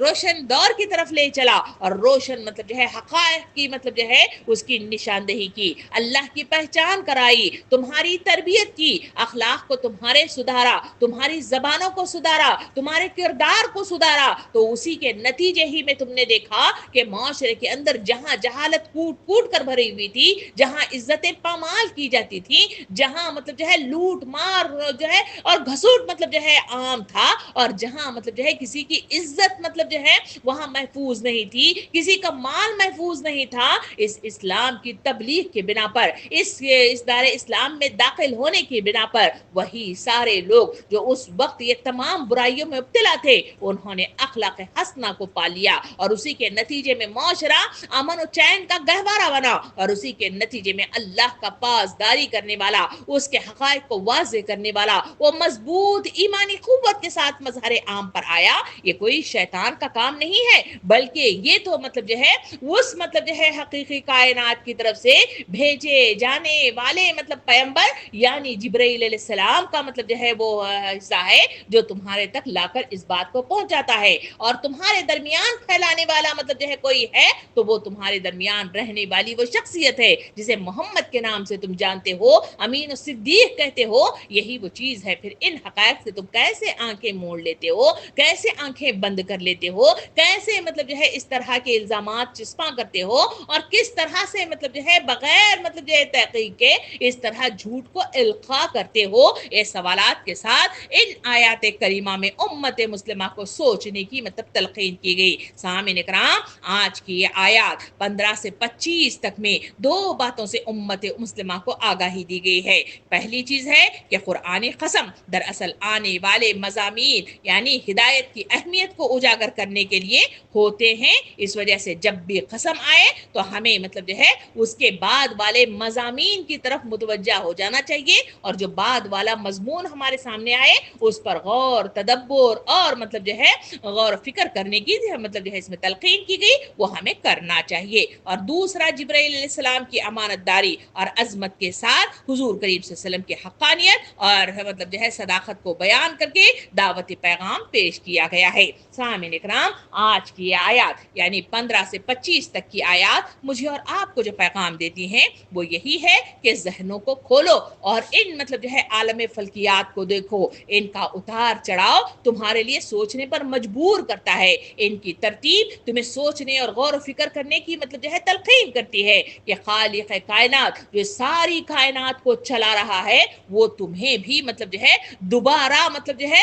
روشن دور کی طرف لے چلا اور روشن مطلب جو ہے حقائق کی مطلب جو ہے اس کی نشاندہی کی، اللہ کی پہچان کرائی، تمہاری تربیت کی، اخلاق کو تمہارے سدھارا، تمہاری زبانوں کو سدھارا، تمہارے کردار کو سدھارا، تو اسی کے نتیجے ہی میں تم نے دیکھا کہ معاشرے کے اندر جہاں جہالت کوٹ کوٹ کر بھری ہوئی تھی، جہاں عزتیں پامال کی جاتی تھی، جہاں مطلب جو ہے لوٹ مار جو ہے اور گھسوٹ مطلب جو ہے عام تھا، اور جہاں مطلب جو ہے کسی کی عزت مطلب جو ہے وہاں محفوظ نہیں تھی، کسی کا مال محفوظ نہیں تھا، اس اسلام کی تبلیغ کے بنا پر، اس دار اسلام میں داخل ہونے کی بنا پر وہی سارے لوگ جو اس وقت یہ تمام برائیوں میں مبتلا تھے انہوں نے اخلاق حسنہ کو پا لیا، اور اسی کے نتیجے میں معاشرہ امن و چین کا گہوارہ بنا، اور اسی کے نتیجے میں اللہ کا پاسداری کرنے والا، اس کے حقائق کو واضح کرنے والا وہ مضبوط ایمانی قوت کے ساتھ مظہر عام پر آیا۔ یہ کوئی شیطان کا کام نہیں ہے بلکہ یہ تو مطلب جو ہے اس مطلب جو ہے حقیقی کائنات کی طرف سے بھیجے جانے والے مطلب پیغمبر یعنی جبرائیل علیہ السلام کا مطلب جو ہے وہ حصہ ہے جو تمہارے تک لا کر اس بات کو پہنچاتا ہے، اور تمہارے درمیان پھیلانے والا مطلب جو ہے کوئی ہے تو وہ تمہارے درمیان رہنے والی وہ شخصیت ہے جسے محمد کے نام سے تم جانتے ہو، امین و صدیق کہتے ہو، یہی وہ چیز ہے۔ پھر ان حقائق سے تم کیسے آنکھیں موڑ لیتے ہو، کیسے آنکھیں بند کر لیتے ہو، کیسے مطلب جو ہے اس طرح کے الزامات چسپاں کرتے ہو، اور کس طرح سے مطلب جو ہے بغیر مطلب جو ہے تحقیق کے اس طرح جھوٹ کو القاء کرتے ہو۔ یہ سوالات کے ساتھ ان آیات کریمہ میں امت مسلمہ کو سوچنے کی مطلب تلقین کی گئی۔ سامعین اکرام، آج کی یہ آیات 15 سے 25 تک میں دو باتوں سے امت مسلمہ کو آگاہی دی گئی ہے۔ پہلی چیز ہے کہ قرآن قسم دراصل آنے والے مضامین یعنی ہدایت کی اہمیت کو اجاگر کرنے کے لیے ہوتے ہیں، اس وجہ سے جب بھی قسم آئے تو ہمیں مطلب جو ہے اس کے بعد والے مضامین کی طرف متوجہ ہو جانا چاہیے، اور جو بعد والا مضمون ہمارے سامنے آئے اس پر غور تدبر اور مطلب جو ہے غور و فکر کرنے کی مطلب جو ہے اس میں تلقین کی گئی وہ ہمیں کرنا چاہیے۔ اور دوسرا جبرائیل علیہ السلام کی امانت داری اور عظمت کے ساتھ حضور کریم صلی اللہ علیہ وسلم کی حقانیت اور مطلب جو ہے صداقت کو بیان کر کے دعوت پیغام پیش کیا گیا ہے۔ سامعین اکرام، آج کی آیات یعنی 15 سے 25 تک کی آیات مجھے اور آپ کو جو پیغام دیتی ہیں وہ یہی ہے کہ ذہنوں کو کھولو اور ان مطلب جو ہے عالم فلکیات کو دیکھو، ان کا اتار چڑھاؤ تمہارے لیے سوچنے پر مجبور کرتا ہے، ان کی ترتیب تمہیں سوچنے اور غور و فکر کرنے کی مطلب جو ہے تلقین کرتی ہے کہ خالق کائنات جو ساری کائنات کو چلا رہا ہے وہ تمہیں بھی مطلب جو ہے دوبارہ مطلب جو ہے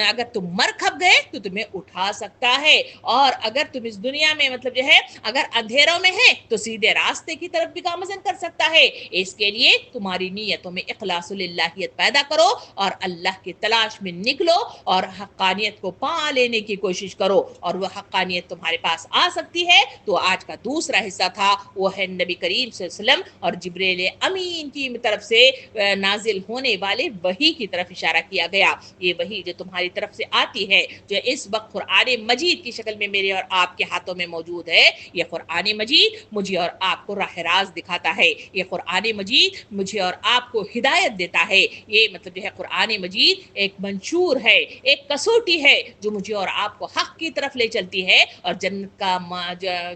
اگر تم مر کھپ گئے تو تمہیں اٹھا سکتا ہے، اور اگر تم اس دنیا میں مطلب جو ہے اگر اندھیروں میں ہے تو سیدھے راستے کی طرف بھی گامزن کر سکتا ہے۔ اس کے لیے تمہاری نیتوں میں اخلاص للہیت پیدا کرو اور اللہ کی تلاش میں نکلو اور حقانیت کو پا لینے کی کوشش کرو، اور وہ حقانیت تمہارے پاس آ سکتی ہے۔ تو آج کا دوسرا حصہ تھا وہ ہے نبی کریم صلی اللہ علیہ وسلم اور جبریل امین کی طرف سے نازل ہونے والے وحی کی طرف اشارہ کیا گیا۔ یہ وحی جو تمہاری طرف سے آتی ہے جو اس وقت قرآن مجید کی شکل میں میرے اور آپ کے ہاتھوں میں موجود ہے، یہ قرآن مجید مجھے اور آپ کو راہ راست دکھاتا ہے، یہ قرآن مجید مجھے اور آپ کو ہدایت دیتا ہے، یہ مطلب جو ہے قرآن مجید ایک منشور ہے، ایک کسوٹی ہے جو مجھے اور آپ کو حق کی طرف لے چلتی ہے اور جنت کا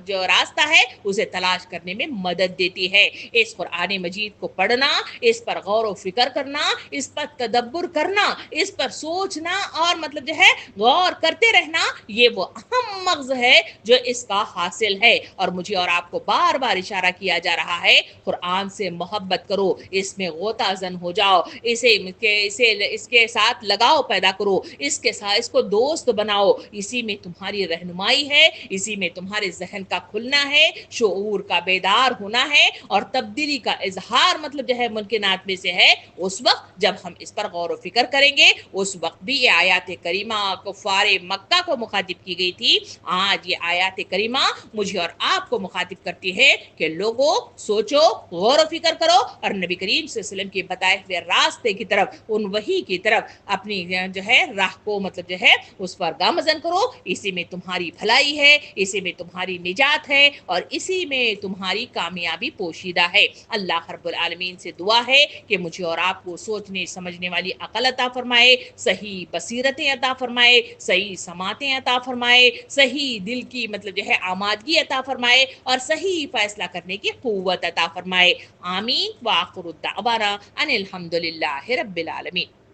جو راستہ ہے اسے تلاش کرنے میں مدد دیتی ہے۔ اس قرآن مجید کو پڑھنا، اس پر غور و فکر کرنا، اس پر تدبر کرنا، اس پر سوچنا اور مطلب جو ہے غور کرتے رہنا، یہ وہ اہم مغز ہے جو اس کا حاصل ہے۔ اور مجھے اور آپ کو بار بار اشارہ کیا جا رہا ہے قرآن سے محبت کرو، اس میں غوطہ زن ہو جاؤ، اس کے ساتھ لگاؤ پیدا کرو، اس کے ساتھ اس کو دوست بناؤ، اسی میں تمہاری رہنمائی ہے، اسی میں تمہارے ذہن کا کھلنا ہے، شعور کا بیدار ہونا ہے اور تبدیلی کا اظہار مطلب جو ہے ممکنات میں سے ہے۔ اس وقت جب ہم اس پر غور و فکر کریں گے اس وقت بھی یہ آیات کریمہ کفار مکہ کو مخاطب کی گئی تھی، آج یہ آیات کریمہ مجھے اور آپ کو مخاطب کرتی ہے کہ لوگوں سوچو، غور و فکر کرو اور نبی کریم صلی اللہ علیہ وسلم کے بتائے ہوئے راستے کی طرف، ان وحی کی طرف اپنی جو ہے راہ کو مطلب جو ہے اس پر گامزن کرو، اسی میں تمہاری بھلائی ہے، اسی میں تمہاری نجات ہے اور اسی میں تمہاری کامیابی پوشیدہ ہے۔ اللہ رب العالمین سے دعا ہے کہ مجھے اور آپ کو سوچنے سمجھنے والی عقل عطا فرمائے، صحیح بصیرتیں عطا فرمائے، صحیح سماعتیں عطا فرمائے، صحیح دل کی مطلب جو ہے آمادگی عطا فرمائے اور صحیح فیصلہ کرنے کی قوت عطا فرمائے۔ آمین۔ وآخر الدعوانا ان الحمد للہ رب العالمین۔